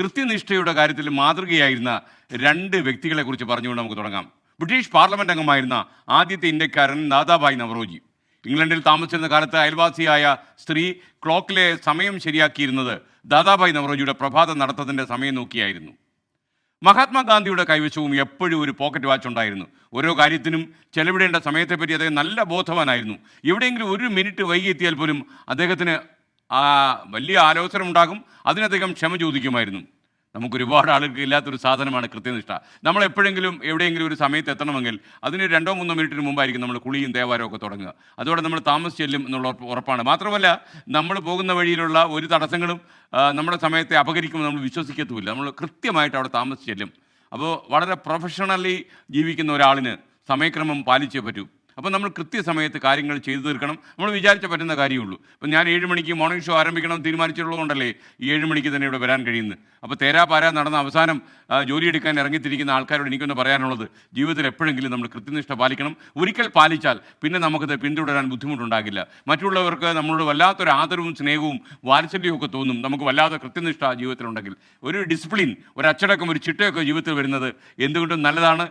കൃത്യനിഷ്ഠയുടെ കാര്യത്തിൽ മാതൃകയായിരുന്ന രണ്ട് വ്യക്തികളെക്കുറിച്ച് പറഞ്ഞുകൊണ്ട് നമുക്ക് തുടങ്ങാം. ബ്രിട്ടീഷ് പാർലമെൻറ്റ് അംഗമായിരുന്ന ആദ്യത്തെ ഇന്ത്യക്കാരൻ ദാദാഭായ് നവറോജി. ഇംഗ്ലണ്ടിൽ താമസിച്ചിരുന്ന കാലത്ത് അയൽവാസിയായ സ്ത്രീ ക്ലോക്കിലെ സമയം ശരിയാക്കിയിരുന്നത് ദാദാഭായ് നവറോജിയുടെ പ്രഭാത നടത്തത്തിൻ്റെ സമയം നോക്കിയായിരുന്നു. മഹാത്മാഗാന്ധിയുടെ കൈവശവും എപ്പോഴും ഒരു പോക്കറ്റ് വാച്ച് ഉണ്ടായിരുന്നു. ഓരോ കാര്യത്തിനും ചെലവിടേണ്ട സമയത്തെപ്പറ്റി അദ്ദേഹം നല്ല ബോധവാനായിരുന്നു. എവിടെയെങ്കിലും ഒരു മിനിറ്റ് വൈകിയെത്തിയാൽ പോലും അദ്ദേഹത്തിന് വലിയ ആലോചന ഉണ്ടാകും. അതിനധികം ക്ഷമ ചോദിക്കുമായിരുന്നു. നമുക്കൊരുപാട് ആളുകൾക്ക് ഇല്ലാത്തൊരു സാധനമാണ് കൃത്യനിഷ്ഠ. നമ്മൾ എപ്പോഴെങ്കിലും എവിടെയെങ്കിലും ഒരു സമയത്ത് എത്തണമെങ്കിൽ അതിന് 2-3 മിനിറ്റിന് മുമ്പായിരിക്കും നമ്മൾ കുളിയും ദേവാരവും ഒക്കെ തുടങ്ങുക. അതോടെ നമ്മൾ താമസിച്ച് ചെല്ലും എന്നുള്ള ഉറപ്പാണ്. മാത്രമല്ല, നമ്മൾ പോകുന്ന വഴിയിലുള്ള ഒരു തടസ്സങ്ങളും നമ്മുടെ സമയത്തെ അപകരിക്കുമെന്ന് നമ്മൾ വിശ്വസിക്കത്തുമില്ല. നമ്മൾ കൃത്യമായിട്ട് അവിടെ താമസിച്ച് ചെല്ലും. അപ്പോൾ വളരെ പ്രൊഫഷണലി ജീവിക്കുന്ന ഒരാളിന് സമയക്രമം പാലിച്ചേ പറ്റൂ. അപ്പോൾ നമ്മൾ കൃത്യസമയത്ത് കാര്യങ്ങൾ ചെയ്തു തീർക്കണം. നമ്മൾ വിചാരിച്ച പറ്റുന്ന കാര്യമുള്ളൂ. ഇപ്പം ഞാൻ 7 മണിക്ക് മോർണിംഗ് ഷോ ആരംഭിക്കണം തീരുമാനിച്ചിട്ടുള്ളതുകൊണ്ടല്ലേ ഈ 7 മണിക്ക് തന്നെ ഇവിടെ വരാൻ കഴിയുന്നത്. അപ്പോൾ തേരാപാര നടന്ന അവസാനം ജോലിയെടുക്കാൻ ഇറങ്ങിത്തിരിക്കുന്ന ആൾക്കാരോട് എനിക്കൊന്ന് പറയാനുള്ളത്, ജീവിതത്തിൽ എപ്പോഴെങ്കിലും നമ്മൾ കൃത്യനിഷ്ഠ പാലിക്കണം. ഒരിക്കൽ പാലിച്ചാൽ പിന്നെ നമുക്കത് പിന്തുടരാൻ ബുദ്ധിമുട്ടുണ്ടാകില്ല. മറ്റുള്ളവർക്ക് നമ്മളോട് വല്ലാത്തൊരു ആദരവും സ്നേഹവും വാത്സല്യവും ഒക്കെ തോന്നും. നമുക്ക് വല്ലാത്ത കൃത്യനിഷ്ഠ ജീവിതത്തിലുണ്ടെങ്കിൽ ഒരു ഡിസിപ്ലിൻ, ഒരു അച്ചടക്കം, ഒരു ചിട്ടയൊക്കെ ജീവിതത്തിൽ വരുന്നത് എന്തുകൊണ്ടും നല്ലതാണ്.